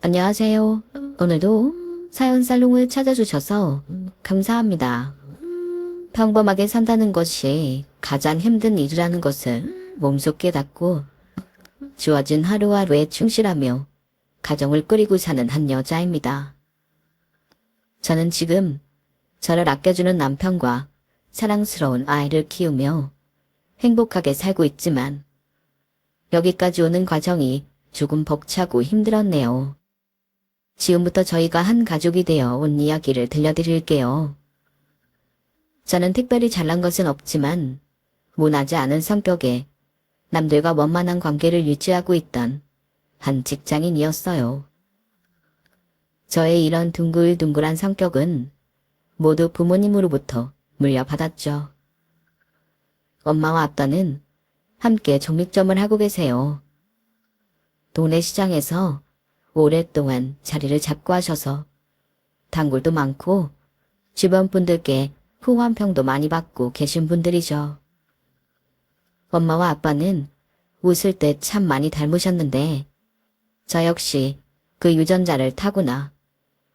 안녕하세요. 오늘도 사연 살롱을 찾아주셔서 감사합니다. 평범하게 산다는 것이 가장 힘든 일이라는 것을 몸소 깨닫고 주어진 하루하루에 충실하며 가정을 꾸리고 사는 한 여자입니다. 저는 지금 저를 아껴주는 남편과 사랑스러운 아이를 키우며 행복하게 살고 있지만 여기까지 오는 과정이 조금 벅차고 힘들었네요. 지금부터 저희가 한 가족이 되어 온 이야기를 들려드릴게요. 저는 특별히 잘난 것은 없지만 모나지 않은 성격에 남들과 원만한 관계를 유지하고 있던 한 직장인이었어요. 저의 이런 둥글둥글한 성격은 모두 부모님으로부터 물려받았죠. 엄마와 아빠는 함께 정육점을 하고 계세요. 동네 시장에서 오랫동안 자리를 잡고 하셔서 단골도 많고 주변 분들께 후원평도 많이 받고 계신 분들이죠. 엄마와 아빠는 웃을 때 참 많이 닮으셨는데 저 역시 그 유전자를 타고나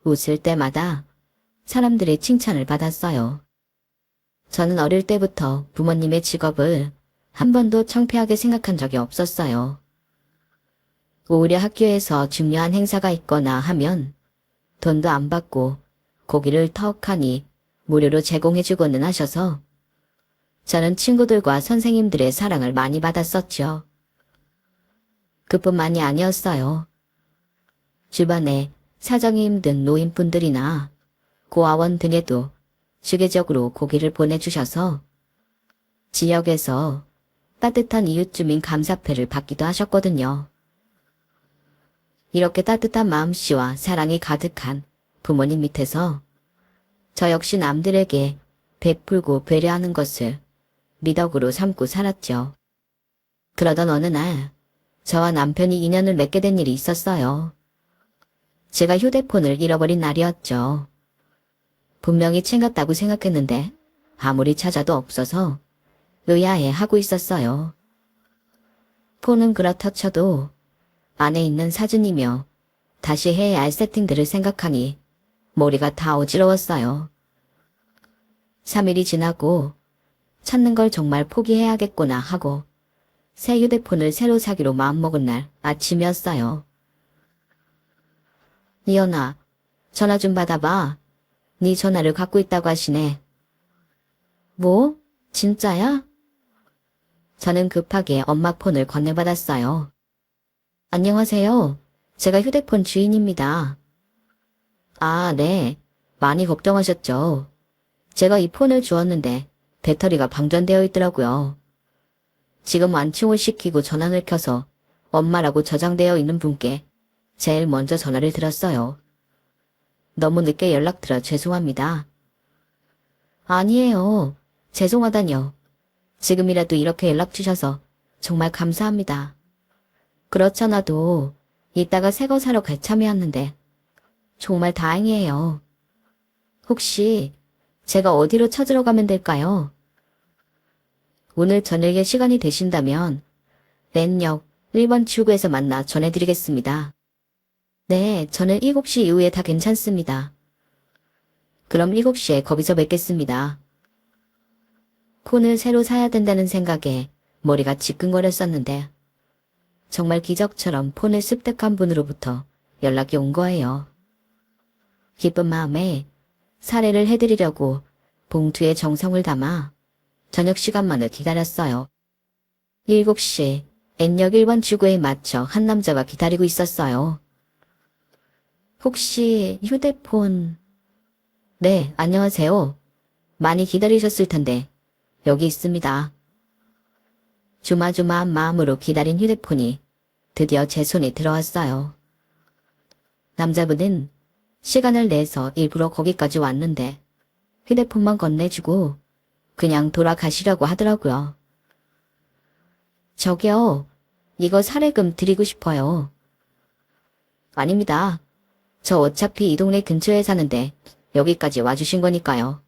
웃을 때마다 사람들의 칭찬을 받았어요. 저는 어릴 때부터 부모님의 직업을 한 번도 창피하게 생각한 적이 없었어요. 오히려 학교에서 중요한 행사가 있거나 하면 돈도 안 받고 고기를 턱하니 무료로 제공해주고는 하셔서 저는 친구들과 선생님들의 사랑을 많이 받았었죠. 그뿐만이 아니었어요. 주변에 사정이 힘든 노인분들이나 고아원 등에도 주기적으로 고기를 보내주셔서 지역에서 따뜻한 이웃주민 감사패를 받기도 하셨거든요. 이렇게 따뜻한 마음씨와 사랑이 가득한 부모님 밑에서 저 역시 남들에게 베풀고 배려하는 것을 미덕으로 삼고 살았죠. 그러던 어느 날 저와 남편이 인연을 맺게 된 일이 있었어요. 제가 휴대폰을 잃어버린 날이었죠. 분명히 챙겼다고 생각했는데 아무리 찾아도 없어서 의아해 하고 있었어요. 폰은 그렇다 쳐도 안에 있는 사진이며 다시 해야 할 세팅들을 생각하니 머리가 다 어지러웠어요. 3일이 지나고 찾는 걸 정말 포기해야겠구나 하고 새 휴대폰을 새로 사기로 마음먹은 날 아침이었어요. 니연아, 전화 좀 받아봐. 네 전화를 갖고 있다고 하시네. 뭐? 진짜야? 저는 급하게 엄마 폰을 건네받았어요. 안녕하세요. 제가 휴대폰 주인입니다. 아, 네. 많이 걱정하셨죠. 제가 이 폰을 주었는데 배터리가 방전되어 있더라고요. 지금 완충을 시키고 전원을 켜서 엄마라고 저장되어 있는 분께 제일 먼저 전화를 드렸어요. 너무 늦게 연락드려 죄송합니다. 아니에요. 죄송하다뇨. 지금이라도 이렇게 연락 주셔서 정말 감사합니다. 그렇잖아도 이따가 새 거 사러 갈 참이었는데 정말 다행이에요. 혹시 제가 어디로 찾으러 가면 될까요? 오늘 저녁에 시간이 되신다면 랜역 1번 출구에서 만나 전해드리겠습니다. 네, 저는 7시 이후에 다 괜찮습니다. 그럼 7시에 거기서 뵙겠습니다. 폰을 새로 사야 된다는 생각에 머리가 지끈거렸었는데 정말 기적처럼 폰을 습득한 분으로부터 연락이 온 거예요. 기쁜 마음에 사례를 해드리려고 봉투에 정성을 담아 저녁 시간만을 기다렸어요. 7시 N역 1번 출구에 맞춰 한 남자가 기다리고 있었어요. 혹시 휴대폰... 네, 안녕하세요. 많이 기다리셨을 텐데 여기 있습니다. 조마조마한 마음으로 기다린 휴대폰이 드디어 제 손에 들어왔어요. 남자분은 시간을 내서 일부러 거기까지 왔는데 휴대폰만 건네주고 그냥 돌아가시려고 하더라고요. 저기요, 이거 사례금 드리고 싶어요. 아닙니다. 저 어차피 이 동네 근처에 사는데 여기까지 와주신 거니까요.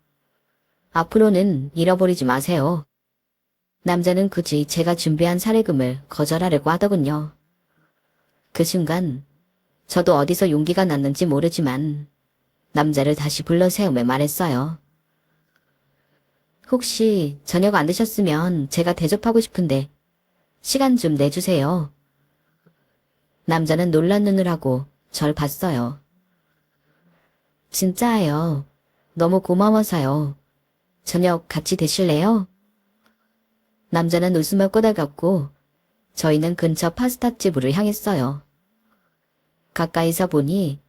앞으로는 잃어버리지 마세요. 남자는 굳이 제가 준비한 사례금을 거절하려고 하더군요. 그 순간 저도 어디서 용기가 났는지 모르지만 남자를 다시 불러 세우며 말했어요. 혹시 저녁 안 드셨으면 제가 대접하고 싶은데 시간 좀 내주세요. 남자는 놀란 눈을 하고 절 봤어요. 진짜예요. 너무 고마워서요. 저녁 같이 드실래요? 남자는 웃음을 꼬달갔고 저희는 근처 파스타집으로 향했어요. 가까이서 보니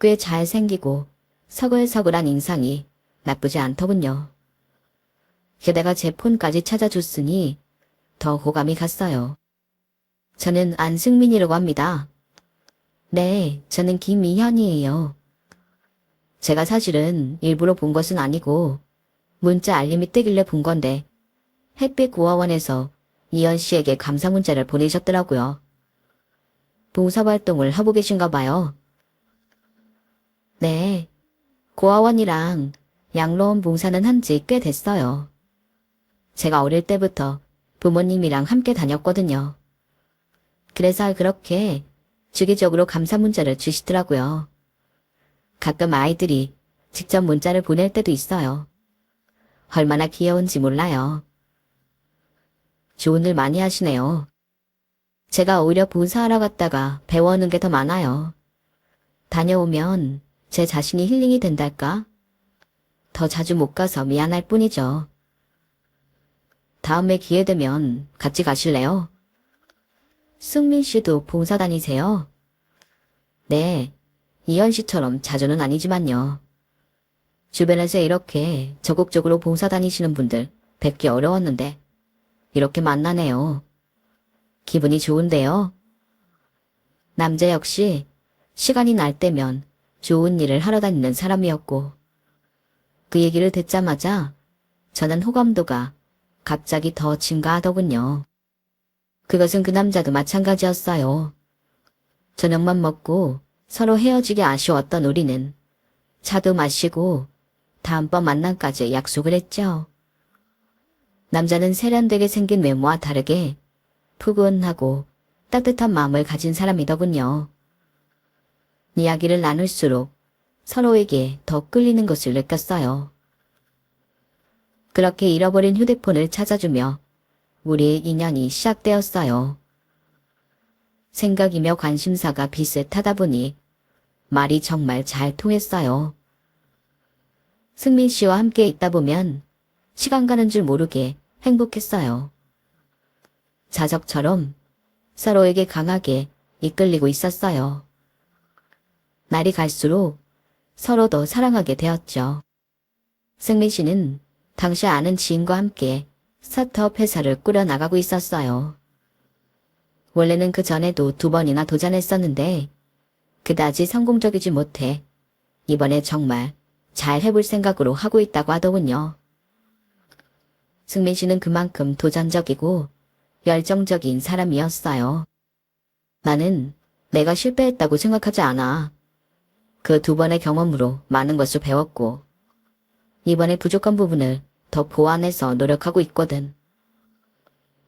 꽤 잘생기고 서글서글한 인상이 나쁘지 않더군요. 게다가 제 폰까지 찾아줬으니 더 호감이 갔어요. 저는 안승민이라고 합니다. 네, 저는 김미현이에요. 제가 사실은 일부러 본 것은 아니고 문자 알림이 뜨길래 본 건데 햇빛 고아원에서 이현 씨에게 감사 문자를 보내셨더라고요. 봉사활동을 하고 계신가 봐요. 네, 고아원이랑 양로원 봉사는 한 지 꽤 됐어요. 제가 어릴 때부터 부모님이랑 함께 다녔거든요. 그래서 그렇게 주기적으로 감사 문자를 주시더라고요. 가끔 아이들이 직접 문자를 보낼 때도 있어요. 얼마나 귀여운지 몰라요. 좋은 일 많이 하시네요. 제가 오히려 봉사하러 갔다가 배워오는 게 더 많아요. 다녀오면 제 자신이 힐링이 된달까? 더 자주 못 가서 미안할 뿐이죠. 다음에 기회 되면 같이 가실래요? 승민 씨도 봉사 다니세요? 네, 이현 씨처럼 자주는 아니지만요. 주변에서 이렇게 적극적으로 봉사 다니시는 분들 뵙기 어려웠는데 이렇게 만나네요. 기분이 좋은데요. 남자 역시 시간이 날 때면 좋은 일을 하러 다니는 사람이었고 그 얘기를 듣자마자 저는 호감도가 갑자기 더 증가하더군요. 그것은 그 남자도 마찬가지였어요. 저녁만 먹고 서로 헤어지기 아쉬웠던 우리는 차도 마시고 다음번 만남까지 약속을 했죠. 남자는 세련되게 생긴 외모와 다르게 푸근하고 따뜻한 마음을 가진 사람이더군요. 이야기를 나눌수록 서로에게 더 끌리는 것을 느꼈어요. 그렇게 잃어버린 휴대폰을 찾아주며 우리의 인연이 시작되었어요. 생각이며 관심사가 비슷하다 보니 말이 정말 잘 통했어요. 승민 씨와 함께 있다 보면 시간 가는 줄 모르게 행복했어요. 자적처럼 서로에게 강하게 이끌리고 있었어요. 날이 갈수록 서로 더 사랑하게 되었죠. 승민 씨는 당시 아는 지인과 함께 스타트업 회사를 꾸려나가고 있었어요. 원래는 그 전에도 2번이나 도전했었는데 그다지 성공적이지 못해 이번에 정말 잘 해볼 생각으로 하고 있다고 하더군요. 승민 씨는 그만큼 도전적이고 열정적인 사람이었어요. 나는 내가 실패했다고 생각하지 않아. 그 2번의 경험으로 많은 것을 배웠고 이번에 부족한 부분을 더 보완해서 노력하고 있거든.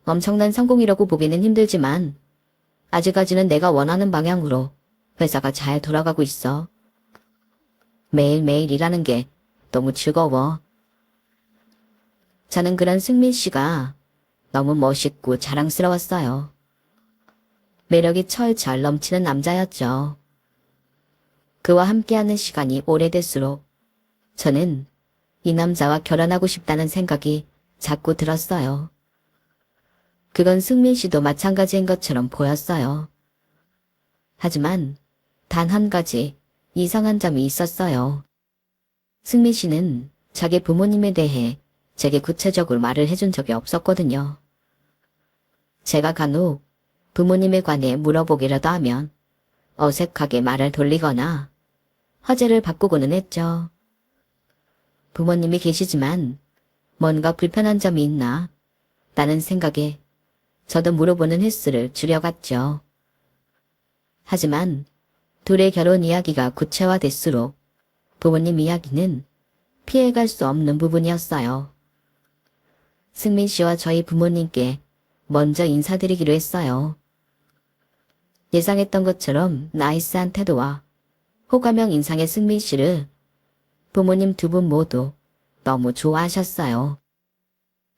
엄청난 성공이라고 보기는 힘들지만 아직까지는 내가 원하는 방향으로 회사가 잘 돌아가고 있어. 매일매일 일하는 게 너무 즐거워. 저는 그런 승민 씨가 너무 멋있고 자랑스러웠어요. 매력이 철철 넘치는 남자였죠. 그와 함께하는 시간이 오래될수록 저는 이 남자와 결혼하고 싶다는 생각이 자꾸 들었어요. 그건 승민 씨도 마찬가지인 것처럼 보였어요. 하지만 단 한 가지 이상한 점이 있었어요. 승민 씨는 자기 부모님에 대해 제게 구체적으로 말을 해준 적이 없었거든요. 제가 간혹 부모님에 관해 물어보기라도 하면 어색하게 말을 돌리거나 화제를 바꾸고는 했죠. 부모님이 계시지만 뭔가 불편한 점이 있나? 라는 생각에 저도 물어보는 횟수를 줄여갔죠. 하지만 둘의 결혼 이야기가 구체화될수록 부모님 이야기는 피해갈 수 없는 부분이었어요. 승민 씨와 저희 부모님께 먼저 인사드리기로 했어요. 예상했던 것처럼 나이스한 태도와 호감형 인상의 승민 씨를 부모님 두 분 모두 너무 좋아하셨어요.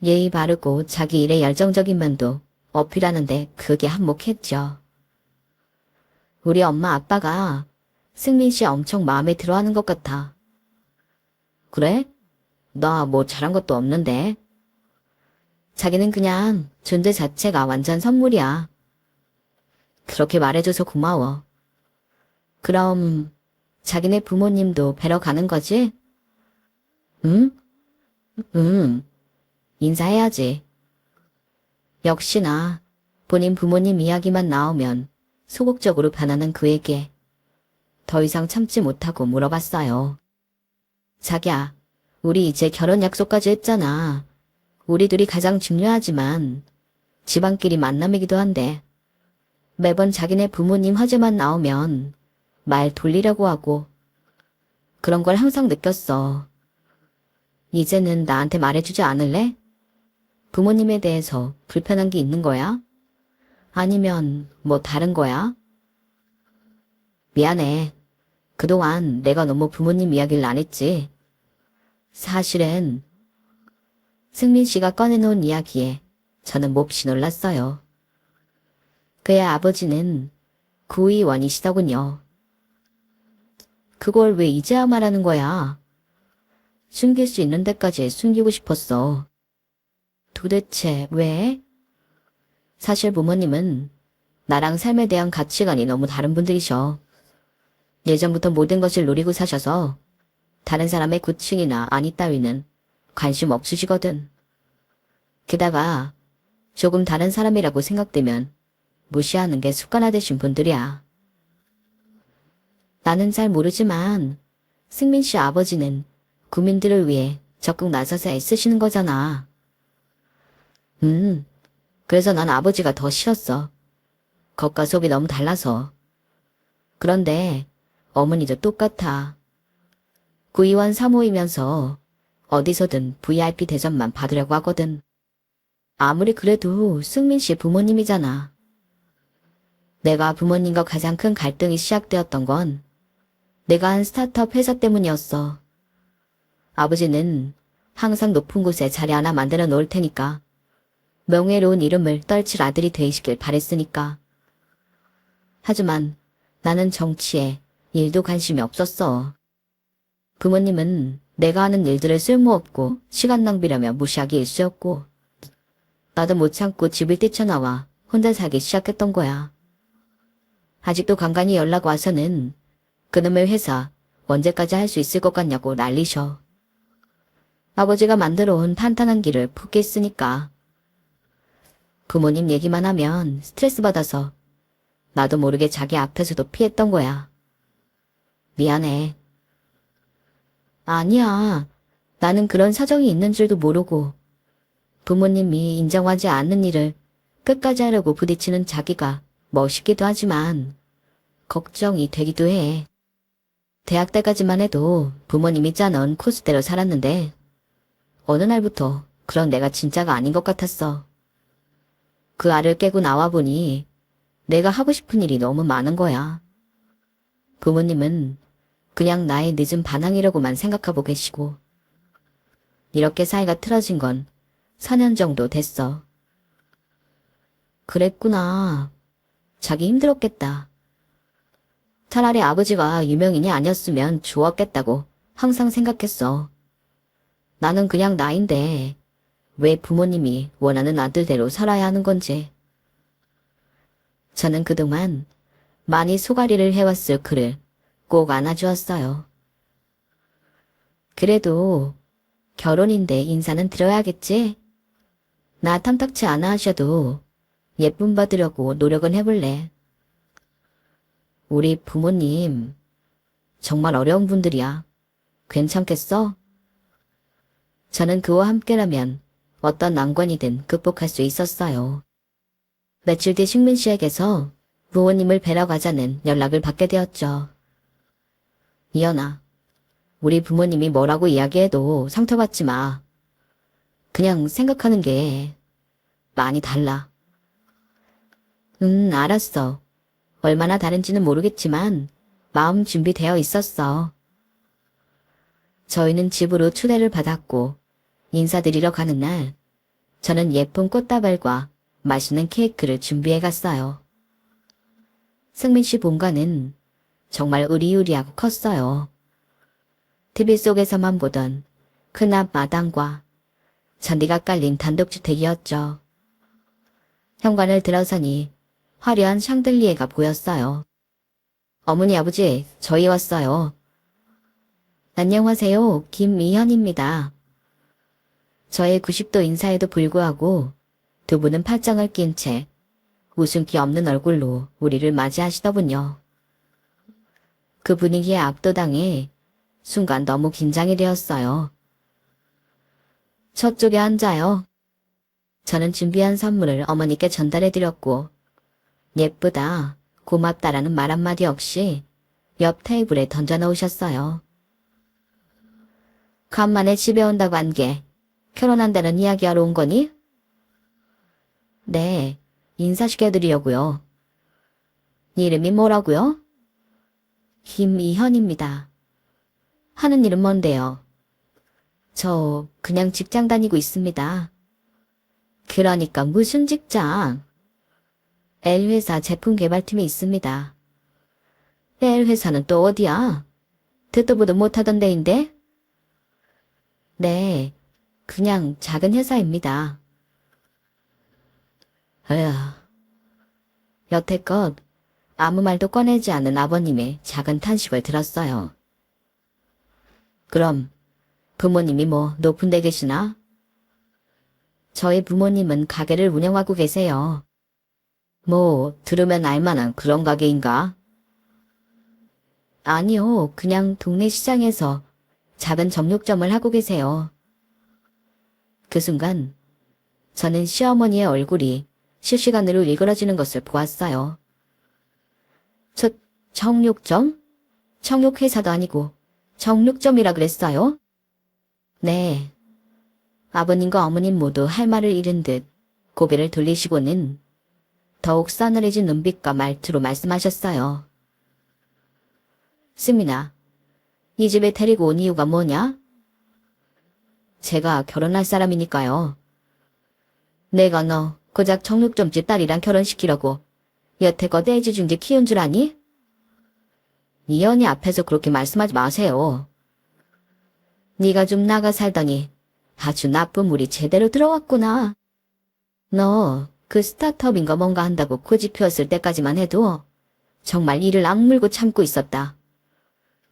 예의 바르고 자기 일에 열정적인 면도 어필하는데 그게 한몫했죠. 우리 엄마 아빠가 승민 씨 엄청 마음에 들어하는 것 같아. 그래? 나 뭐 잘한 것도 없는데. 자기는 그냥 존재 자체가 완전 선물이야. 그렇게 말해줘서 고마워. 그럼 자기네 부모님도 뵈러 가는 거지? 응? 응. 인사해야지. 역시나 본인 부모님 이야기만 나오면 소극적으로 반하는 그에게 더 이상 참지 못하고 물어봤어요. 자기야, 우리 이제 결혼 약속까지 했잖아. 우리 둘이 가장 중요하지만 집안끼리 만남이기도 한데 매번 자기네 부모님 화제만 나오면 말 돌리려고 하고 그런 걸 항상 느꼈어. 이제는 나한테 말해주지 않을래? 부모님에 대해서 불편한 게 있는 거야? 아니면 뭐 다른 거야? 미안해. 그동안 내가 너무 부모님 이야기를 안 했지. 사실은 승민 씨가 꺼내놓은 이야기에 저는 몹시 놀랐어요. 그의 아버지는 구의원이시더군요. 그걸 왜 이제야 말하는 거야? 숨길 수 있는 데까지 숨기고 싶었어. 도대체 왜? 사실 부모님은 나랑 삶에 대한 가치관이 너무 다른 분들이셔. 예전부터 모든 것을 노리고 사셔서 다른 사람의 고충이나 안위 따위는 관심 없으시거든. 게다가 조금 다른 사람이라고 생각되면 무시하는 게 습관화되신 분들이야. 나는 잘 모르지만 승민 씨 아버지는 국민들을 위해 적극 나서서 애쓰시는 거잖아. 그래서 난 아버지가 더 싫었어. 겉과 속이 너무 달라서. 그런데 어머니도 똑같아. 구의원 사모이면서 어디서든 VIP 대접만 받으려고 하거든. 아무리 그래도 승민 씨 부모님이잖아. 내가 부모님과 가장 큰 갈등이 시작되었던 건 내가 한 스타트업 회사 때문이었어. 아버지는 항상 높은 곳에 자리 하나 만들어 놓을 테니까 명예로운 이름을 떨칠 아들이 되시길 바랬으니까. 하지만 나는 정치에 일도 관심이 없었어. 부모님은 내가 하는 일들을 쓸모없고 시간 낭비라며 무시하기 일쑤였고 나도 못 참고 집을 뛰쳐나와 혼자 살기 시작했던 거야. 아직도 간간히 연락 와서는 그놈의 회사 언제까지 할 수 있을 것 같냐고 난리셔. 아버지가 만들어 온 탄탄한 길을 포기했으니까. 부모님 얘기만 하면 스트레스 받아서 나도 모르게 자기 앞에서도 피했던 거야. 미안해. 아니야. 나는 그런 사정이 있는 줄도 모르고 부모님이 인정하지 않는 일을 끝까지 하려고 부딪히는 자기가 멋있기도 하지만 걱정이 되기도 해. 대학 때까지만 해도 부모님이 짜놓은 코스대로 살았는데 어느 날부터 그런 내가 진짜가 아닌 것 같았어. 그 알을 깨고 나와보니 내가 하고 싶은 일이 너무 많은 거야. 부모님은 그냥 나의 늦은 반항이라고만 생각하고 계시고 이렇게 사이가 틀어진 건 4년 정도 됐어. 그랬구나. 자기 힘들었겠다. 차라리 아버지가 유명인이 아니었으면 좋았겠다고 항상 생각했어. 나는 그냥 나인데 왜 부모님이 원하는 아들대로 살아야 하는 건지. 저는 그동안 많이 소가리를 해왔을 그를 꼭 안아주었어요. 그래도 결혼인데 인사는 드려야겠지? 나 탐탁치 않아 하셔도 예쁨 받으려고 노력은 해볼래. 우리 부모님 정말 어려운 분들이야. 괜찮겠어? 저는 그와 함께라면 어떤 난관이든 극복할 수 있었어요. 며칠 뒤 식민 씨에게서 부모님을 뵈러 가자는 연락을 받게 되었죠. 이연아, 우리 부모님이 뭐라고 이야기해도 상처받지 마. 그냥 생각하는 게 많이 달라. 알았어. 얼마나 다른지는 모르겠지만 마음 준비되어 있었어. 저희는 집으로 초대를 받았고 인사드리러 가는 날 저는 예쁜 꽃다발과 맛있는 케이크를 준비해 갔어요. 승민 씨 본가는 정말 으리으리하고 컸어요. TV 속에서만 보던 큰 앞마당과 잔디가 깔린 단독주택이었죠. 현관을 들어서니 화려한 샹들리에가 보였어요. 어머니 아버지, 저희 왔어요. 안녕하세요. 김미현입니다. 저의 90도 인사에도 불구하고 두 분은 팔짱을 낀 채 웃음기 없는 얼굴로 우리를 맞이하시더군요. 그 분위기에 압도당해 순간 너무 긴장이 되었어요. 저쪽에 앉아요. 저는 준비한 선물을 어머니께 전달해드렸고 예쁘다, 고맙다라는 말 한마디 없이 옆 테이블에 던져놓으셨어요. 간만에 집에 온다고 한 게 결혼한다는 이야기하러 온 거니? 네, 인사시켜드리려고요. 이름이 뭐라고요? 김이현입니다. 하는 일은 뭔데요? 저 그냥 직장 다니고 있습니다. 그러니까 무슨 직장? L회사 제품개발팀에 있습니다. L회사는 또 어디야? 듣도 보도 못하던 데인데? 네, 그냥 작은 회사입니다. 에휴, 여태껏 아무 말도 꺼내지 않은 아버님의 작은 탄식을 들었어요. 그럼 부모님이 뭐 높은 데 계시나? 저희 부모님은 가게를 운영하고 계세요. 뭐 들으면 알만한 그런 가게인가? 아니요, 그냥 동네 시장에서 작은 정육점을 하고 계세요. 그 순간 저는 시어머니의 얼굴이 실시간으로 일그러지는 것을 보았어요. 저 정육점? 정육회사도 아니고 정육점이라 그랬어요? 네. 아버님과 어머님 모두 할 말을 잃은 듯 고개를 돌리시고는 더욱 싸늘해진 눈빛과 말투로 말씀하셨어요. 승민아, 이 집에 데리고 온 이유가 뭐냐? 제가 결혼할 사람이니까요. 내가 너 고작 정육점집 딸이랑 결혼시키려고 여태껏 애지중지 키운 줄 아니? 이현이 앞에서 그렇게 말씀하지 마세요. 네가 좀 나가 살더니 아주 나쁜 물이 제대로 들어왔구나. 너 그 스타트업인가 뭔가 한다고 고집 피웠을 때까지만 해도 정말 이를 악물고 참고 있었다.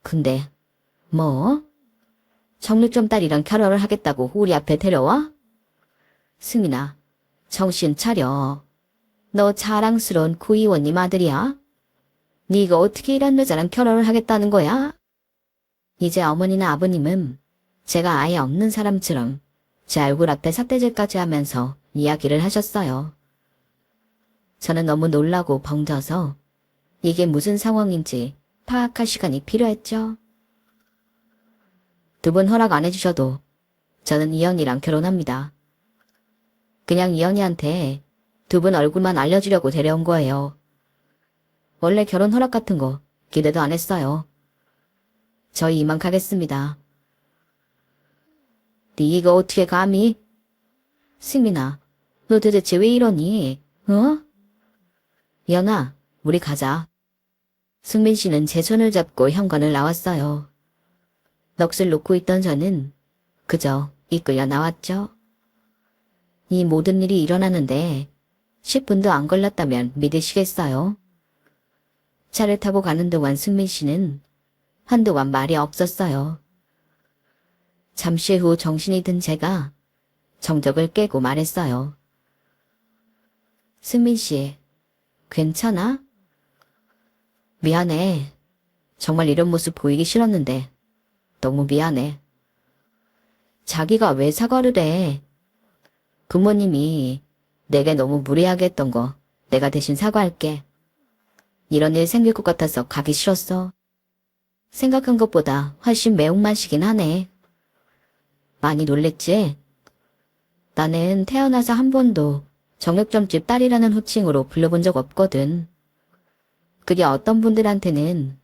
근데 뭐? 정육점 딸이랑 결혼을 하겠다고 우리 앞에 데려와? 승민아, 정신 차려. 너 자랑스러운 구의원님 아들이야? 네가 어떻게 이런 여자랑 결혼을 하겠다는 거야? 이제 어머니나 아버님은 제가 아예 없는 사람처럼 제 얼굴 앞에 삿대질까지 하면서 이야기를 하셨어요. 저는 너무 놀라고 벙져서 이게 무슨 상황인지 파악할 시간이 필요했죠. 두 분 허락 안 해주셔도 저는 이현이랑 결혼합니다. 그냥 이현이한테 두 분 얼굴만 알려주려고 데려온 거예요. 원래 결혼 허락 같은 거 기대도 안 했어요. 저희 이만 가겠습니다. 네가 어떻게 감히? 승민아, 너 도대체 왜 이러니? 어? 연아, 우리 가자. 승민 씨는 제 손을 잡고 현관을 나왔어요. 넋을 놓고 있던 저는 그저 이끌려 나왔죠. 이 모든 일이 일어나는데 10분도 안 걸렸다면 믿으시겠어요? 차를 타고 가는 동안 승민 씨는 한동안 말이 없었어요. 잠시 후 정신이 든 제가 정적을 깨고 말했어요. 승민 씨, 괜찮아? 미안해. 정말 이런 모습 보이기 싫었는데 너무 미안해. 자기가 왜 사과를 해? 부모님이 내게 너무 무례하게 했던 거 내가 대신 사과할게. 이런 일 생길 것 같아서 가기 싫었어. 생각한 것보다 훨씬 매운맛이긴 하네. 많이 놀랬지? 나는 태어나서 한 번도 정육점집 딸이라는 호칭으로 불러본 적 없거든. 그게 어떤 분들한테는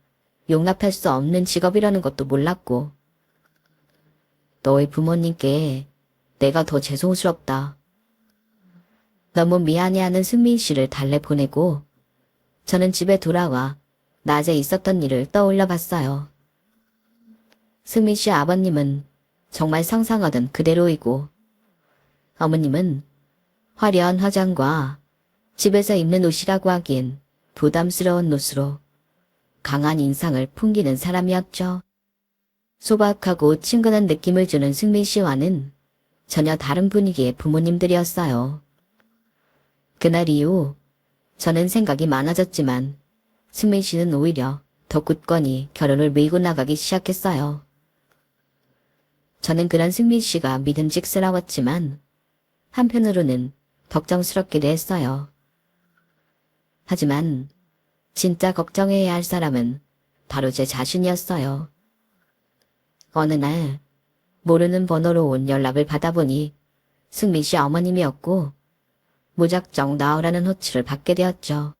용납할 수 없는 직업이라는 것도 몰랐고, 너희 부모님께 내가 더 죄송스럽다. 너무 미안해하는 승민 씨를 달래보내고 저는 집에 돌아와 낮에 있었던 일을 떠올려 봤어요. 승민 씨 아버님은 정말 상상하던 그대로이고 어머님은 화려한 화장과 집에서 입는 옷이라고 하기엔 부담스러운 옷으로 강한 인상을 풍기는 사람이었죠. 소박하고 친근한 느낌을 주는 승민 씨와는 전혀 다른 분위기의 부모님들이었어요. 그날 이후 저는 생각이 많아졌지만 승민 씨는 오히려 더 굳건히 결혼을 밀고 나가기 시작했어요. 저는 그런 승민 씨가 믿음직스러웠지만 한편으로는 걱정스럽기도 했어요. 하지만 진짜 걱정해야 할 사람은 바로 제 자신이었어요. 어느 날 모르는 번호로 온 연락을 받아보니 승민 씨 어머님이었고 무작정 나오라는 호출을 받게 되었죠.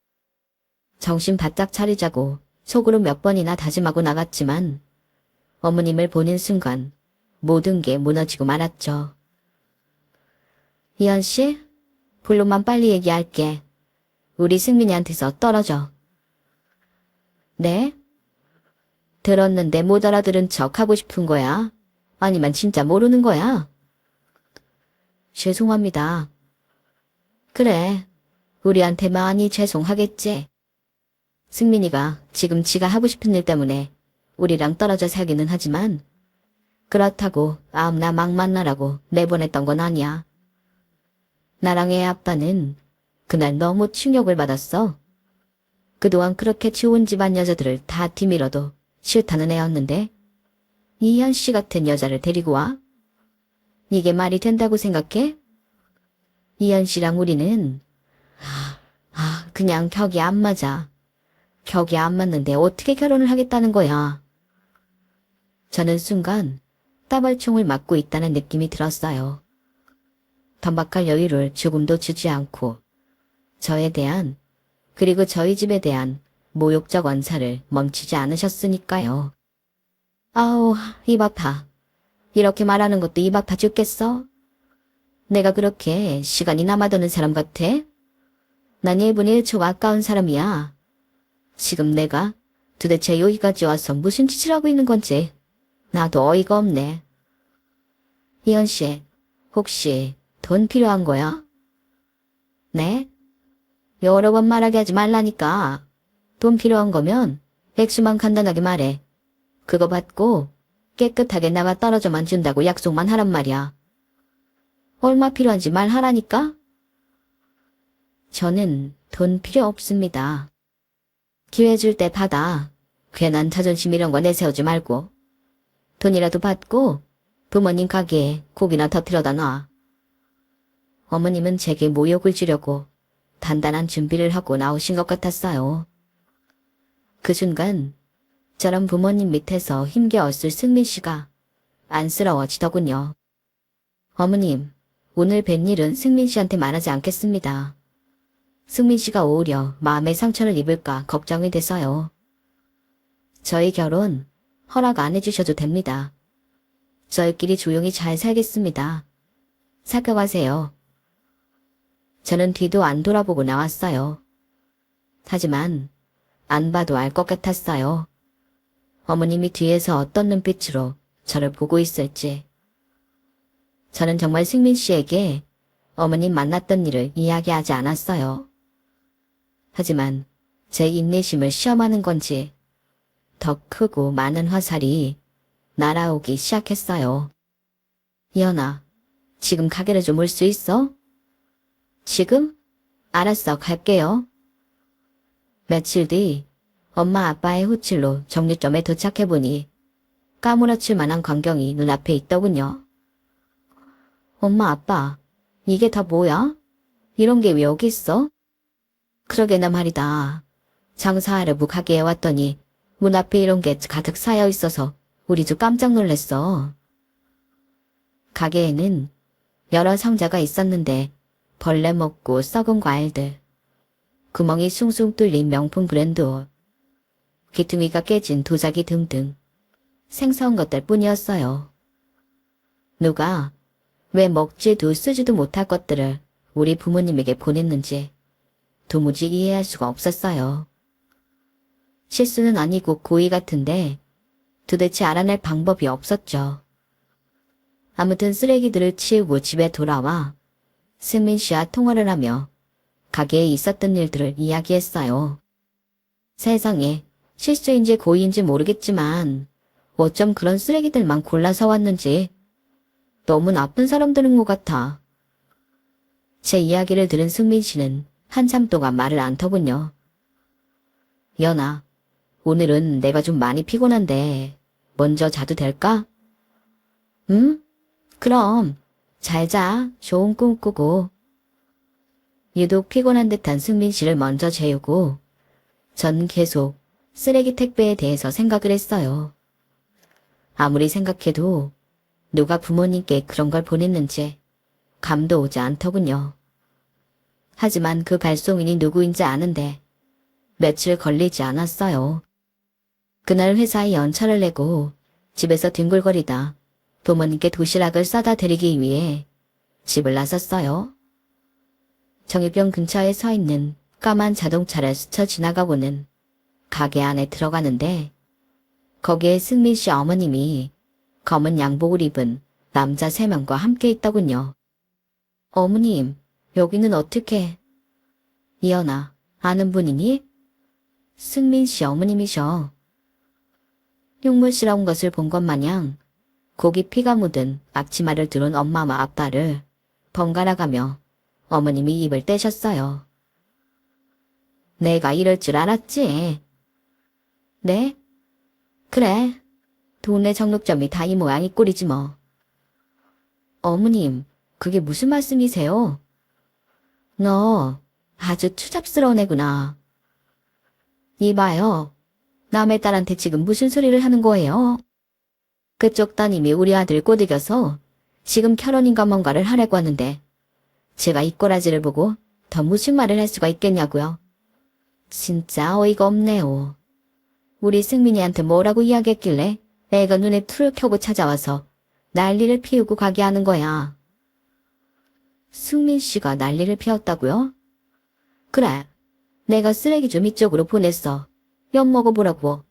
정신 바짝 차리자고 속으로 몇 번이나 다짐하고 나갔지만 어머님을 보는 순간 모든 게 무너지고 말았죠. 이현 씨, 본론만 빨리 얘기할게. 우리 승민이한테서 떨어져. 네? 들었는데 못 알아들은 척 하고 싶은 거야? 아니면 진짜 모르는 거야? 죄송합니다. 그래, 우리한테 많이 죄송하겠지. 승민이가 지금 지가 하고 싶은 일 때문에 우리랑 떨어져 살기는 하지만 그렇다고 아무나 막 만나라고 내보냈던 건 아니야. 나랑 애 아빠는 그날 너무 충격을 받았어. 그동안 그렇게 좋은 집안 여자들을 다 뒤밀어도 싫다는 애였는데 이현 씨 같은 여자를 데리고 와? 이게 말이 된다고 생각해? 이현 씨랑 우리는 그냥 격이 안 맞아. 격이 안 맞는데 어떻게 결혼을 하겠다는 거야. 저는 순간 따발총을 맞고 있다는 느낌이 들었어요. 반박할 여유를 조금도 주지 않고 저에 대한 그리고 저희 집에 대한 모욕적 언사를 멈추지 않으셨으니까요. 아우, 입 아파. 이렇게 말하는 것도 입 아파 죽겠어? 내가 그렇게 시간이 남아도는 사람 같아? 난 1분 1초가 아까운 사람이야. 지금 내가 도대체 여기까지 와서 무슨 짓을 하고 있는 건지 나도 어이가 없네. 이현 씨, 혹시 돈 필요한 거야? 네? 여러 번 말하게 하지 말라니까. 돈 필요한 거면 액수만 간단하게 말해. 그거 받고 깨끗하게 나가 떨어져만 준다고 약속만 하란 말이야. 얼마 필요한지 말하라니까? 저는 돈 필요 없습니다. 기회 줄 때 받아. 괜한 자존심 이런 거 내세우지 말고. 돈이라도 받고 부모님 가게에 고기나 터뜨려다 놔. 어머님은 제게 모욕을 주려고 단단한 준비를 하고 나오신 것 같았어요. 그 순간 저런 부모님 밑에서 힘겨웠을 승민 씨가 안쓰러워지더군요. 어머님, 오늘 뵌 일은 승민 씨한테 말하지 않겠습니다. 승민 씨가 오히려 마음의 상처를 입을까 걱정이 돼서요. 저희 결혼 허락 안 해주셔도 됩니다. 저희끼리 조용히 잘 살겠습니다. 살펴가세요. 저는 뒤도 안 돌아보고 나왔어요. 하지만 안 봐도 알 것 같았어요. 어머님이 뒤에서 어떤 눈빛으로 저를 보고 있을지. 저는 정말 승민 씨에게 어머님 만났던 일을 이야기하지 않았어요. 하지만 제 인내심을 시험하는 건지 더 크고 많은 화살이 날아오기 시작했어요. 이현아, 지금 가게를 좀 올 수 있어? 지금? 알았어, 갈게요. 며칠 뒤 엄마 아빠의 호출로 정류점에 도착해보니 까무러칠 만한 광경이 눈앞에 있더군요. 엄마 아빠, 이게 다 뭐야? 이런 게 왜 여기 있어? 그러게나 말이다. 장사하려고 가게에 왔더니 문 앞에 이런 게 가득 쌓여 있어서 우리도 깜짝 놀랐어. 가게에는 여러 상자가 있었는데 벌레 먹고 썩은 과일들, 구멍이 숭숭 뚫린 명품 브랜드 옷, 귀퉁이가 깨진 도자기 등등 생소한 것들 뿐이었어요. 누가 왜 먹지도 쓰지도 못할 것들을 우리 부모님에게 보냈는지 도무지 이해할 수가 없었어요. 실수는 아니고 고의 같은데 도대체 알아낼 방법이 없었죠. 아무튼 쓰레기들을 치우고 집에 돌아와 승민 씨와 통화를 하며 가게에 있었던 일들을 이야기했어요. 세상에, 실수인지 고의인지 모르겠지만 어쩜 그런 쓰레기들만 골라서 왔는지 너무 나쁜 사람들인 것 같아. 제 이야기를 들은 승민 씨는 한참 동안 말을 안 터군요. 연아, 오늘은 내가 좀 많이 피곤한데 먼저 자도 될까? 응? 그럼 잘 자. 좋은 꿈 꾸고. 유독 피곤한 듯한 승민 씨를 먼저 재우고 전 계속 쓰레기 택배에 대해서 생각을 했어요. 아무리 생각해도 누가 부모님께 그런 걸 보냈는지 감도 오지 않더군요. 하지만 그 발송인이 누구인지 아는데 며칠 걸리지 않았어요. 그날 회사에 연차를 내고 집에서 뒹굴거리다 부모님께 도시락을 싸다 드리기 위해 집을 나섰어요. 정일병 근처에 서 있는 까만 자동차를 스쳐 지나가고는 가게 안에 들어가는데 거기에 승민 씨 어머님이 검은 양복을 입은 남자 3명과 함께 있더군요. 어머님, 여기는 어떻게? 이연아, 아는 분이니? 승민 씨 어머님이셔. 흉물스러운 것을 본 것 마냥 고기 피가 묻은 앞치마를 두른 엄마와 아빠를 번갈아가며 어머님이 입을 떼셨어요. 내가 이럴 줄 알았지. 네? 그래. 동네 정육점이 다 이 모양이 꼴이지 뭐. 어머님, 그게 무슨 말씀이세요? 너 아주 추잡스러운 애구나. 이봐요. 남의 딸한테 지금 무슨 소리를 하는 거예요? 그쪽 따님이 우리 아들 꼬드겨서 지금 결혼인가 뭔가를 하려고 하는데 제가 이 꼬라지를 보고 더 무슨 말을 할 수가 있겠냐고요. 진짜 어이가 없네요. 우리 승민이한테 뭐라고 이야기했길래 애가 눈에 틀을 켜고 찾아와서 난리를 피우고 가게 하는 거야. 승민 씨가 난리를 피웠다고요? 그래. 내가 쓰레기 좀 이쪽으로 보냈어. 엿 먹어보라고.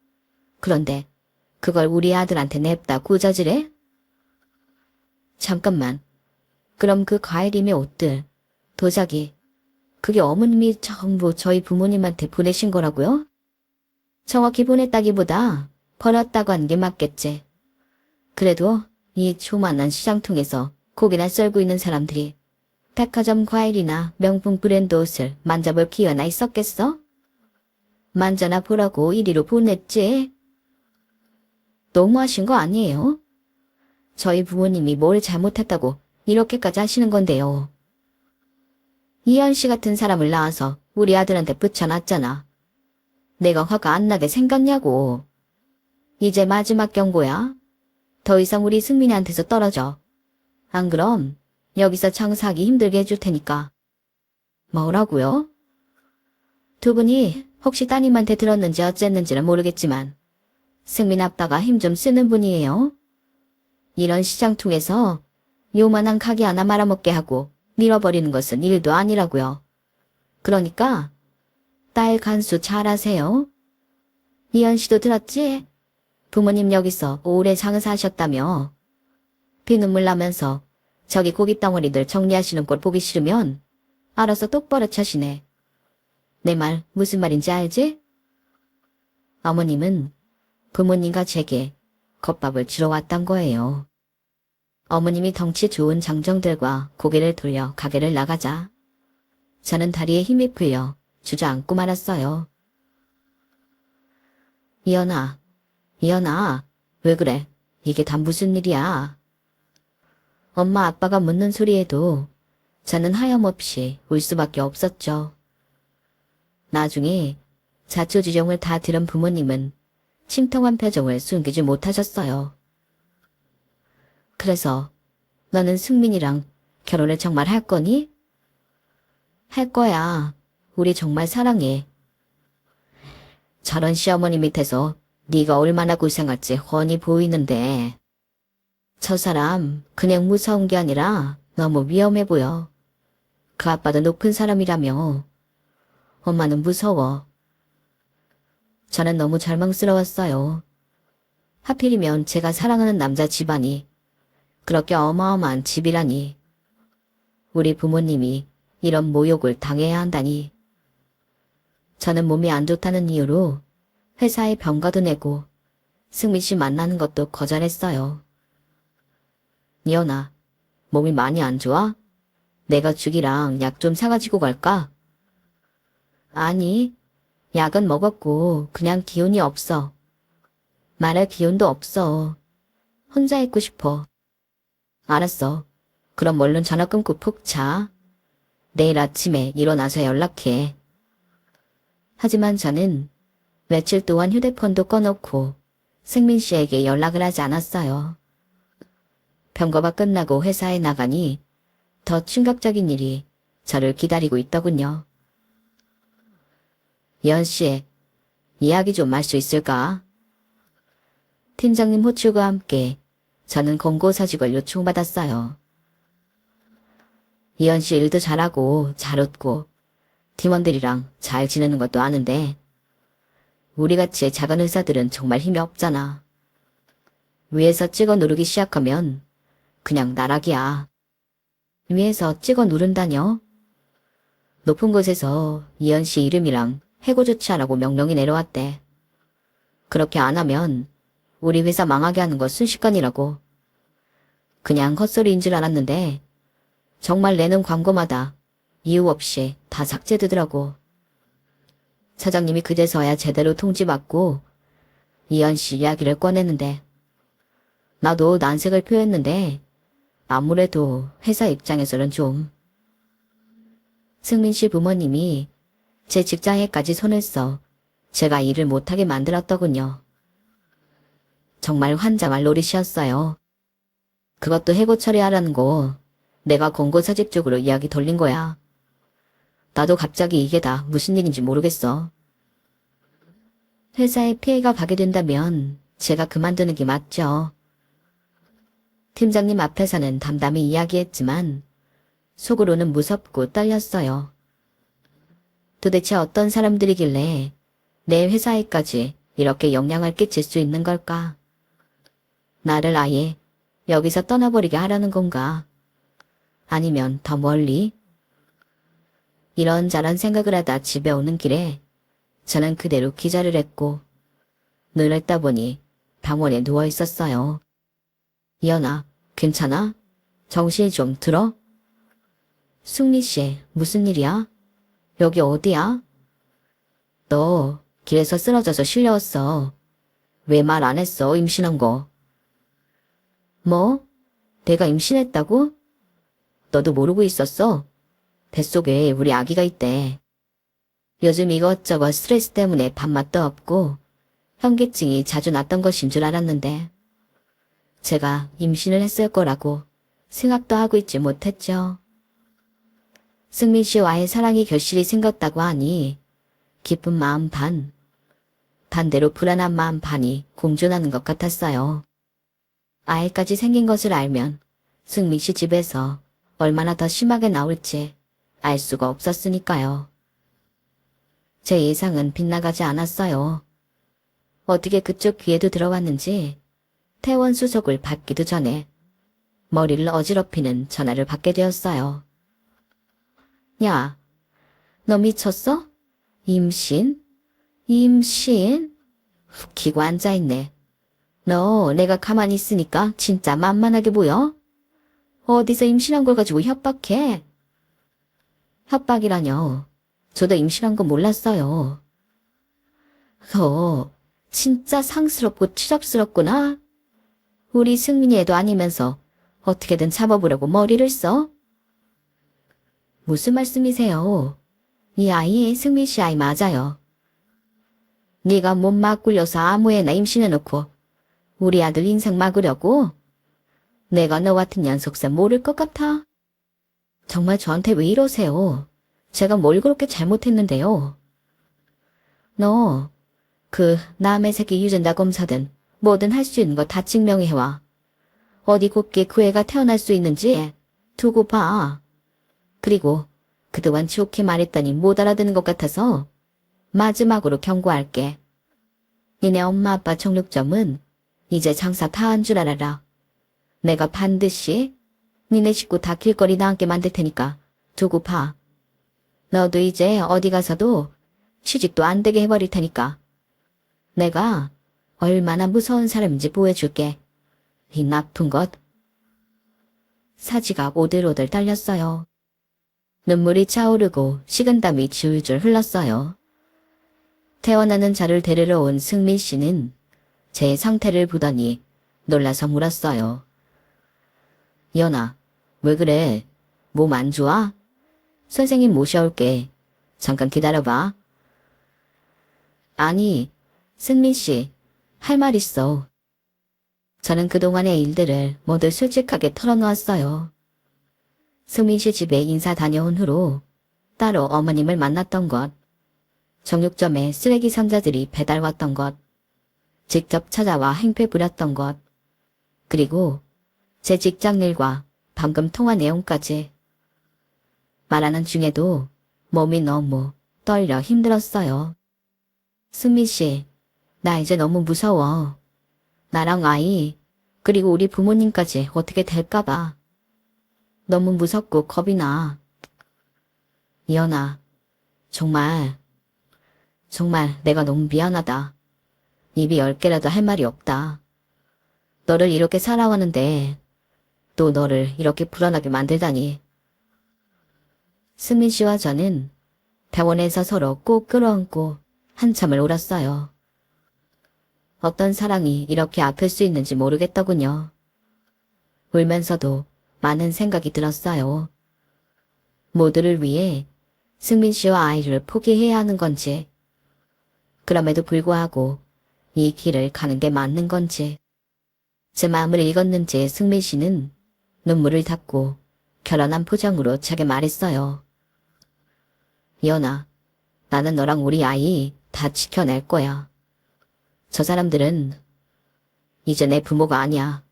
그런데 그걸 우리 아들한테 냅다 꾸저지래? 잠깐만. 그럼 그 과일임의 옷들, 도자기, 그게 어머님이 전부 저희 부모님한테 보내신 거라고요? 정확히 보냈다기보다 버렸다고 한 게 맞겠지. 그래도 이 조만한 시장통에서 고기나 썰고 있는 사람들이 백화점 과일이나 명품 브랜드 옷을 만져볼 기회나 있었겠어? 만져나 보라고 이리로 보냈지. 너무하신 거 아니에요? 저희 부모님이 뭘 잘못했다고 이렇게까지 하시는 건데요. 이현 씨 같은 사람을 낳아서 우리 아들한테 붙여놨잖아. 내가 화가 안 나게 생겼냐고. 이제 마지막 경고야. 더 이상 우리 승민이한테서 떨어져. 안 그럼 여기서 장사하기 힘들게 해줄 테니까. 뭐라고요? 두 분이 혹시 따님한테 들었는지 어쨌는지는 모르겠지만 승민 아빠가 힘 좀 쓰는 분이에요. 이런 시장통에서 요만한 가게 하나 말아먹게 하고 밀어버리는 것은 일도 아니라고요. 그러니까 딸 간수 잘하세요. 이현 씨도 들었지? 부모님 여기서 오래 장사하셨다며. 피눈물 나면서 저기 고깃 덩어리들 정리하시는 꼴 보기 싫으면 알아서 똑바로 차시네. 내 말 무슨 말인지 알지? 어머님은 부모님과 제게 겉밥을 주러 왔단 거예요. 어머님이 덩치 좋은 장정들과 고개를 돌려 가게를 나가자 저는 다리에 힘이 풀려 주저앉고 말았어요. 이연아, 이연아, 왜 그래? 이게 다 무슨 일이야? 엄마 아빠가 묻는 소리에도 저는 하염없이 울 수밖에 없었죠. 나중에 자초지종을 다 들은 부모님은 심통한 표정을 숨기지 못하셨어요. 그래서 너는 승민이랑 결혼을 정말 할 거니? 할 거야. 우리 정말 사랑해. 저런 시어머니 밑에서 네가 얼마나 고생할지 훤히 보이는데. 저 사람 그냥 무서운 게 아니라 너무 위험해 보여. 그 아빠도 높은 사람이라며. 엄마는 무서워. 저는 너무 절망스러웠어요. 하필이면 제가 사랑하는 남자 집안이 그렇게 어마어마한 집이라니. 우리 부모님이 이런 모욕을 당해야 한다니. 저는 몸이 안 좋다는 이유로 회사에 병가도 내고 승민 씨 만나는 것도 거절했어요. 이연아, 몸이 많이 안 좋아? 내가 죽이랑 약 좀 사가지고 갈까? 아니, 약은 먹었고 그냥 기운이 없어. 말할 기운도 없어. 혼자 있고 싶어. 알았어. 그럼 얼른 전화 끊고 푹 자. 내일 아침에 일어나서 연락해. 하지만 저는 며칠 동안 휴대폰도 꺼놓고 승민 씨에게 연락을 하지 않았어요. 병거가 끝나고 회사에 나가니 더 충격적인 일이 저를 기다리고 있더군요. 연 씨, 이야기 좀 할 수 있을까? 팀장님 호출과 함께 저는 권고사직을 요청받았어요. 이현 씨 일도 잘하고 잘 웃고 팀원들이랑 잘 지내는 것도 아는데 우리같이 작은 회사들은 정말 힘이 없잖아. 위에서 찍어 누르기 시작하면 그냥 나락이야. 위에서 찍어 누른다뇨? 높은 곳에서 이현 씨 이름이랑 해고 조치하라고 명령이 내려왔대. 그렇게 안 하면 우리 회사 망하게 하는 거 순식간이라고. 그냥 헛소리인 줄 알았는데 정말 내는 광고마다 이유 없이 다 삭제되더라고. 사장님이 그제서야 제대로 통지받고 이현 씨 이야기를 꺼내는데 나도 난색을 표했는데 아무래도 회사 입장에서는 좀. 승민 씨 부모님이 제 직장에까지 손을 써 제가 일을 못하게 만들었더군요. 정말 환장할 노릇이었어요. 그것도 해고 처리하라는 거 내가 권고사직 쪽으로 이야기 돌린 거야. 나도 갑자기 이게 다 무슨 일인지 모르겠어. 회사에 피해가 가게 된다면 제가 그만두는 게 맞죠. 팀장님 앞에서는 담담히 이야기했지만 속으로는 무섭고 떨렸어요. 도대체 어떤 사람들이길래 내 회사에까지 이렇게 영향을 끼칠 수 있는 걸까? 나를 아예 여기서 떠나버리게 하려는 건가? 아니면 더 멀리? 이런저런 생각을 하다 집에 오는 길에 저는 그대로 기절을 했고 눈을 떠보니 병원에 누워 있었어요. 이연아, 괜찮아? 정신이 좀 들어? 승리 씨, 무슨 일이야? 여기 어디야? 너 길에서 쓰러져서 실려왔어. 왜 말 안 했어, 임신한 거? 뭐? 내가 임신했다고? 너도 모르고 있었어? 뱃속에 우리 아기가 있대. 요즘 이것저것 스트레스 때문에 밥맛도 없고 현기증이 자주 났던 것인 줄 알았는데 제가 임신을 했을 거라고 생각도 하고 있지 못했죠. 승민 씨와의 사랑이 결실이 생겼다고 하니 기쁜 마음 반, 반대로 불안한 마음 반이 공존하는 것 같았어요. 아이까지 생긴 것을 알면 승민 씨 집에서 얼마나 더 심하게 나올지 알 수가 없었으니까요. 제 예상은 빗나가지 않았어요. 어떻게 그쪽 귀에도 들어왔는지 퇴원 수속을 받기도 전에 머리를 어지럽히는 전화를 받게 되었어요. 야, 너 미쳤어? 임신? 임신? 훅 앉아있네. 너 내가 가만히 있으니까 진짜 만만하게 보여? 어디서 임신한 걸 가지고 협박해? 협박이라뇨. 저도 임신한 거 몰랐어요. 너 진짜 상스럽고 추잡스럽구나. 우리 승민이 애도 아니면서 어떻게든 잡아보려고 머리를 써? 무슨 말씀이세요? 이 아이 승민 씨 아이 맞아요. 네가 몸 막 굴려서 아무 애나 임신해놓고 우리 아들 인생 막으려고? 내가 너 같은 연속사 모를 것 같아? 정말 저한테 왜 이러세요? 제가 뭘 그렇게 잘못했는데요? 너 남의 새끼 유전자 검사든 뭐든 할 수 있는 거 다 증명해와. 어디 곱게 그 애가 태어날 수 있는지 두고 봐. 그리고 그동안 좋게 말했더니 못 알아듣는 것 같아서 마지막으로 경고할게. 니네 엄마 아빠 정육점은 이제 장사 다 한 줄 알아라. 내가 반드시 니네 식구 다 길거리 나앉게 만들 테니까 두고 봐. 너도 이제 어디 가서도 취직도 안 되게 해버릴 테니까. 내가 얼마나 무서운 사람인지 보여줄게. 이 나쁜 것. 사지가 오들오들 떨렸어요. 눈물이 차오르고 식은땀이 줄줄 흘렀어요. 태어나는 자를 데리러 온 승민 씨는 제 상태를 보더니 놀라서 물었어요. 연아, 왜 그래? 몸 안 좋아? 선생님 모셔올게. 잠깐 기다려봐. 아니, 승민 씨, 할 말 있어. 저는 그동안의 일들을 모두 솔직하게 털어놓았어요. 승민 씨 집에 인사 다녀온 후로 따로 어머님을 만났던 것, 정육점에 쓰레기 상자들이 배달 왔던 것, 직접 찾아와 행패 부렸던 것, 그리고 제 직장일과 방금 통화 내용까지. 말하는 중에도 몸이 너무 떨려 힘들었어요. 승민 씨, 나 이제 너무 무서워. 나랑 아이, 그리고 우리 부모님까지 어떻게 될까봐. 너무 무섭고 겁이 나. 이연아, 정말 내가 너무 미안하다. 입이 10개라도 할 말이 없다. 너를 이렇게 살아왔는데 또 너를 이렇게 불안하게 만들다니. 승민 씨와 저는 병원에서 서로 꼭 끌어안고 한참을 울었어요. 어떤 사랑이 이렇게 아플 수 있는지 모르겠더군요. 울면서도 많은 생각이 들었어요. 모두를 위해 승민 씨와 아이를 포기해야 하는 건지, 그럼에도 불구하고 이 길을 가는 게 맞는 건지. 제 마음을 읽었는지 승민 씨는 눈물을 닦고 결연한 표정으로 제게 말했어요. 이연아, 나는 너랑 우리 아이 다 지켜낼 거야. 저 사람들은 이제 내 부모가 아니야.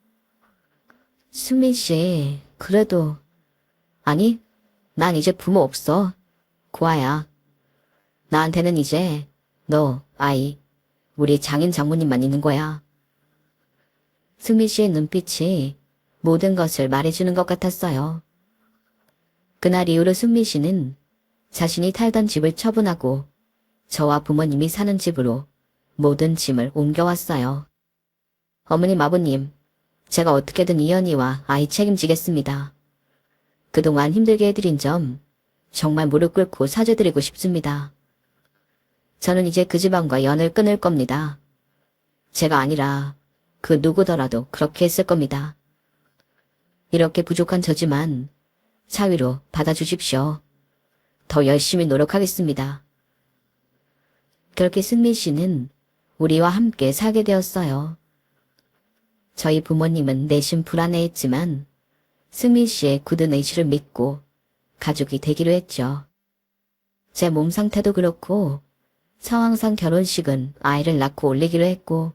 승민 씨, 그래도. 아니, 난 이제 부모 없어. 고아야. 나한테는 이제 너, 아이, 우리 장인 장모님만 있는 거야. 승민 씨의 눈빛이 모든 것을 말해주는 것 같았어요. 그날 이후로 승민 씨는 자신이 살던 집을 처분하고 저와 부모님이 사는 집으로 모든 짐을 옮겨왔어요. 어머님, 아버님, 제가 어떻게든 이연이와 아이 책임지겠습니다. 그동안 힘들게 해드린 점 정말 무릎 꿇고 사죄드리고 싶습니다. 저는 이제 그 집안과 연을 끊을 겁니다. 제가 아니라 그 누구더라도 그렇게 했을 겁니다. 이렇게 부족한 저지만 사위로 받아주십시오. 더 열심히 노력하겠습니다. 그렇게 승민 씨는 우리와 함께 살게 되었어요. 저희 부모님은 내심 불안해했지만 승민 씨의 굳은 의지를 믿고 가족이 되기로 했죠. 제 몸 상태도 그렇고 상황상 결혼식은 아이를 낳고 올리기로 했고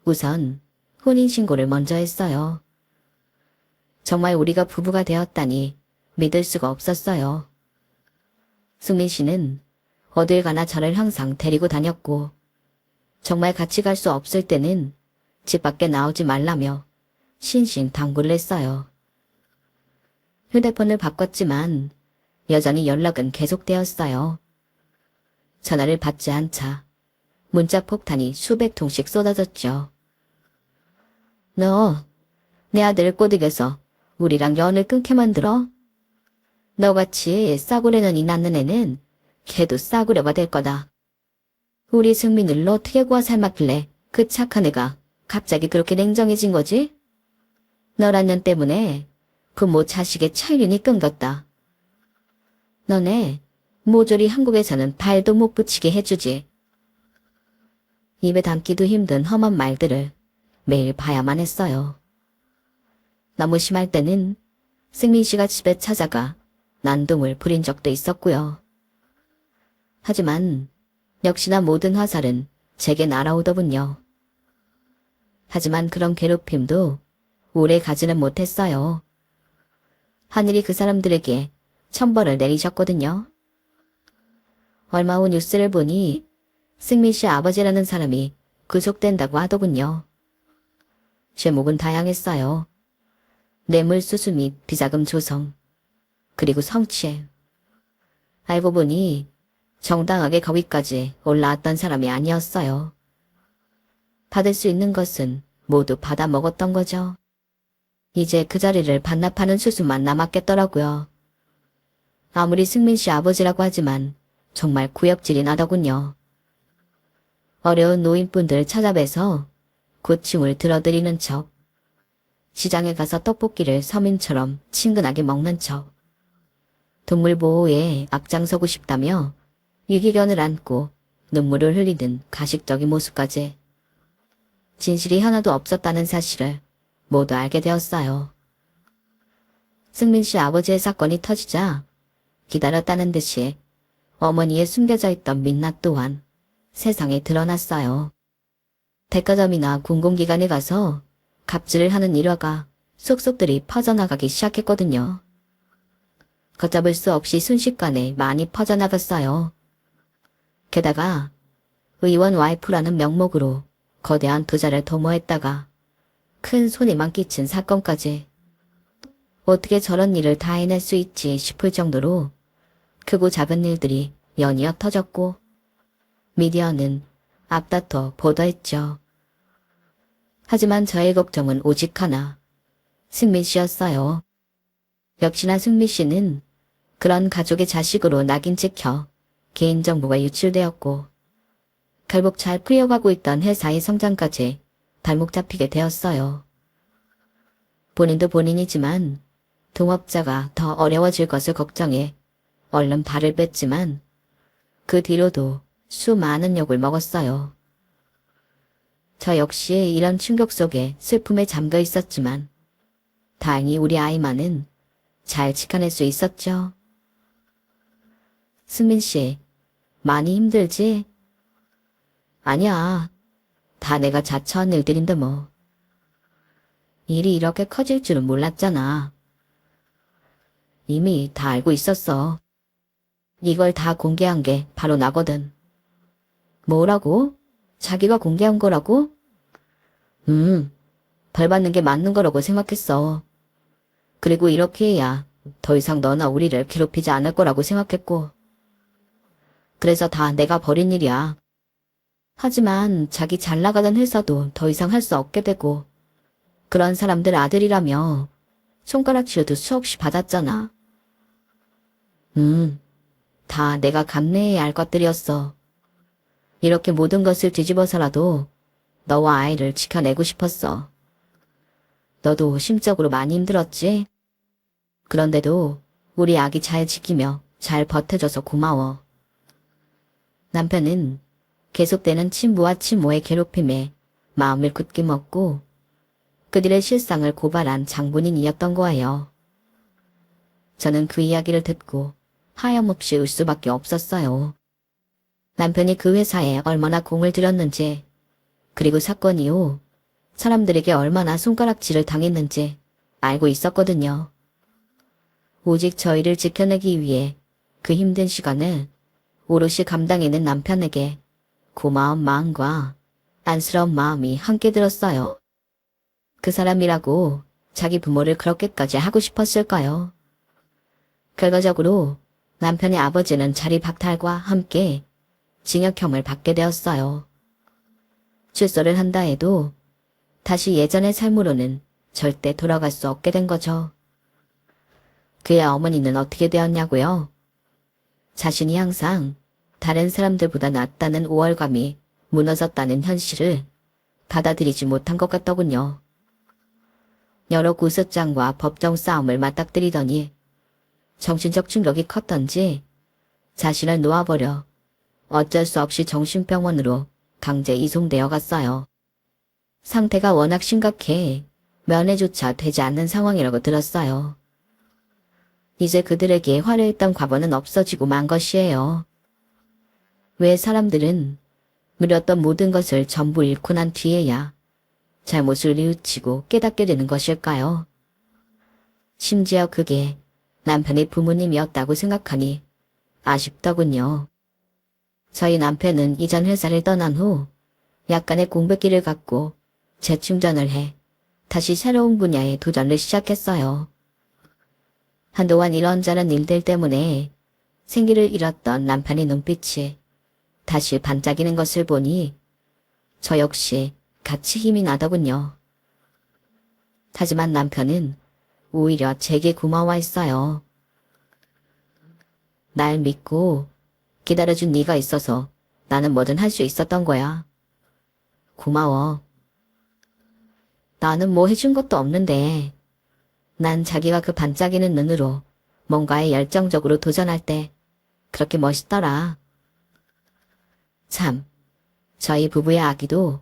우선 혼인신고를 먼저 했어요. 정말 우리가 부부가 되었다니 믿을 수가 없었어요. 승민 씨는 어딜 가나 저를 항상 데리고 다녔고 정말 같이 갈 수 없을 때는 집 밖에 나오지 말라며 신신당부를 했어요. 휴대폰을 바꿨지만 여전히 연락은 계속되었어요. 전화를 받지 않자 문자 폭탄이 수백 통씩 쏟아졌죠. 너, 내 아들을 꼬드겨서 우리랑 연을 끊게 만들어? 너같이 싸구려 년이 낳는 애는 걔도 싸구려가 될 거다. 우리 승민을 어떻게 구워 삶았길래 그 착한 애가 갑자기 그렇게 냉정해진 거지? 너란 년 때문에 부모 자식의 차이륜이 끊겼다. 너네 모조리 한국에서는 발도 못 붙이게 해주지. 입에 담기도 힘든 험한 말들을 매일 봐야만 했어요. 너무 심할 때는 승민 씨가 집에 찾아가 난동을 부린 적도 있었고요. 하지만 역시나 모든 화살은 제게 날아오더군요. 하지만 그런 괴롭힘도 오래 가지는 못했어요. 하늘이 그 사람들에게 천벌을 내리셨거든요. 얼마 후 뉴스를 보니 승민 씨 아버지라는 사람이 구속된다고 하더군요. 제목은 다양했어요. 뇌물수수 및 비자금 조성, 그리고 성추행. 알고 보니 정당하게 거기까지 올라왔던 사람이 아니었어요. 받을 수 있는 것은 모두 받아 먹었던 거죠. 이제 그 자리를 반납하는 수수만 남았겠더라고요. 아무리 승민 씨 아버지라고 하지만 정말 구역질이 나더군요. 어려운 노인분들 찾아뵈서 고충을 들어드리는 척, 시장에 가서 떡볶이를 서민처럼 친근하게 먹는 척, 동물보호에 앞장서고 싶다며 유기견을 안고 눈물을 흘리는 가식적인 모습까지. 진실이 하나도 없었다는 사실을 모두 알게 되었어요. 승민 씨 아버지의 사건이 터지자 기다렸다는 듯이 어머니의 숨겨져 있던 민낯 또한 세상에 드러났어요. 백화점이나 공공기관에 가서 갑질을 하는 일화가 속속들이 퍼져나가기 시작했거든요. 걷잡을 수 없이 순식간에 많이 퍼져나갔어요. 게다가 의원 와이프라는 명목으로 거대한 부자를 도모했다가 큰 손해만 끼친 사건까지. 어떻게 저런 일을 다 해낼 수 있지 싶을 정도로 크고 작은 일들이 연이어 터졌고 미디어는 앞다퉈 보도했죠. 하지만 저의 걱정은 오직 하나, 승민 씨였어요. 역시나 승민 씨는 그런 가족의 자식으로 낙인 찍혀 개인정보가 유출되었고 결국 잘 풀려가고 있던 회사의 성장까지 발목 잡히게 되었어요. 본인도 본인이지만 동업자가 더 어려워질 것을 걱정해 얼른 발을 뺐지만 그 뒤로도 수많은 욕을 먹었어요. 저 역시 이런 충격 속에 슬픔에 잠겨 있었지만 다행히 우리 아이만은 잘 지켜낼 수 있었죠. 승민 씨, 많이 힘들지? 아니야. 다 내가 자처한 일들인데 뭐. 일이 이렇게 커질 줄은 몰랐잖아. 이미 다 알고 있었어. 이걸 다 공개한 게 바로 나거든. 뭐라고? 자기가 공개한 거라고? 벌 받는 게 맞는 거라고 생각했어. 그리고 이렇게 해야 더 이상 너나 우리를 괴롭히지 않을 거라고 생각했고. 그래서 다 내가 벌인 일이야. 하지만 자기 잘 나가던 회사도 더 이상 할 수 없게 되고 그런 사람들 아들이라며 손가락질도 수없이 받았잖아. 다 내가 감내해야 할 것들이었어. 이렇게 모든 것을 뒤집어서라도 너와 아이를 지켜내고 싶었어. 너도 심적으로 많이 힘들었지? 그런데도 우리 아기 잘 지키며 잘 버텨줘서 고마워. 남편은 계속되는 친부와 친모의 괴롭힘에 마음을 굳게 먹고 그들의 실상을 고발한 장본인이었던 거예요. 저는 그 이야기를 듣고 하염없이 울 수밖에 없었어요. 남편이 그 회사에 얼마나 공을 들였는지, 그리고 사건 이후 사람들에게 얼마나 손가락질을 당했는지 알고 있었거든요. 오직 저희를 지켜내기 위해 그 힘든 시간을 오롯이 감당해낸 남편에게 고마운 마음과 안쓰러운 마음이 함께 들었어요. 그 사람이라고 자기 부모를 그렇게까지 하고 싶었을까요? 결과적으로 남편의 아버지는 자리 박탈과 함께 징역형을 받게 되었어요. 출소를 한다 해도 다시 예전의 삶으로는 절대 돌아갈 수 없게 된 거죠. 그의 어머니는 어떻게 되었냐고요? 자신이 항상 다른 사람들보다 낫다는 우월감이 무너졌다는 현실을 받아들이지 못한 것 같더군요. 여러 구속장과 법정 싸움을 맞닥뜨리더니 정신적 충격이 컸던지 자신을 놓아버려 어쩔 수 없이 정신병원으로 강제 이송되어 갔어요. 상태가 워낙 심각해 면회조차 되지 않는 상황이라고 들었어요. 이제 그들에게 화려했던 과거는 없어지고 만 것이에요. 왜 사람들은 누렸던 모든 것을 전부 잃고 난 뒤에야 잘못을 뉘우치고 깨닫게 되는 것일까요? 심지어 그게 남편의 부모님이었다고 생각하니 아쉽더군요. 저희 남편은 이전 회사를 떠난 후 약간의 공백기를 갖고 재충전을 해 다시 새로운 분야에 도전을 시작했어요. 한동안 이런저런 일들 때문에 생기를 잃었던 남편의 눈빛이 다시 반짝이는 것을 보니 저 역시 같이 힘이 나더군요. 하지만 남편은 오히려 제게 고마워했어요. 날 믿고 기다려준 네가 있어서 나는 뭐든 할 수 있었던 거야. 고마워. 나는 뭐 해준 것도 없는데 난 자기가 그 반짝이는 눈으로 뭔가에 열정적으로 도전할 때 그렇게 멋있더라. 참, 저희 부부의 아기도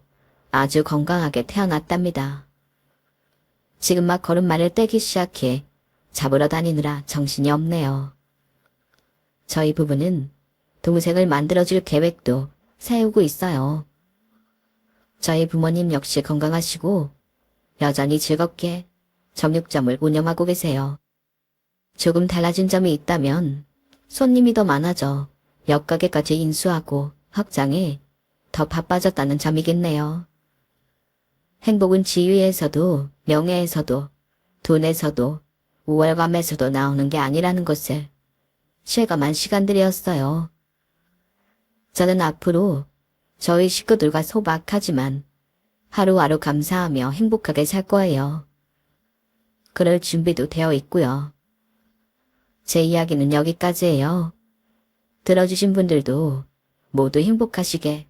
아주 건강하게 태어났답니다. 지금 막 걸음마를 떼기 시작해 잡으러 다니느라 정신이 없네요. 저희 부부는 동생을 만들어줄 계획도 세우고 있어요. 저희 부모님 역시 건강하시고 여전히 즐겁게 정육점을 운영하고 계세요. 조금 달라진 점이 있다면 손님이 더 많아져 옆가게까지 인수하고 확장해 더 바빠졌다는 점이겠네요. 행복은 지위에서도 명예에서도 돈에서도 우월감에서도 나오는 게 아니라는 것을 실감한 시간들이었어요. 저는 앞으로 저희 식구들과 소박하지만 하루하루 감사하며 행복하게 살 거예요. 그럴 준비도 되어 있고요. 제 이야기는 여기까지예요. 들어주신 분들도 모두 행복하시게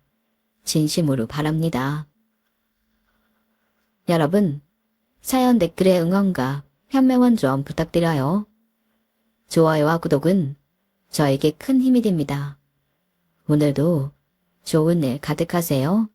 진심으로 바랍니다. 여러분, 사연 댓글에 응원과 현명한 조언 부탁드려요. 좋아요와 구독은 저에게 큰 힘이 됩니다. 오늘도 좋은 일 가득하세요.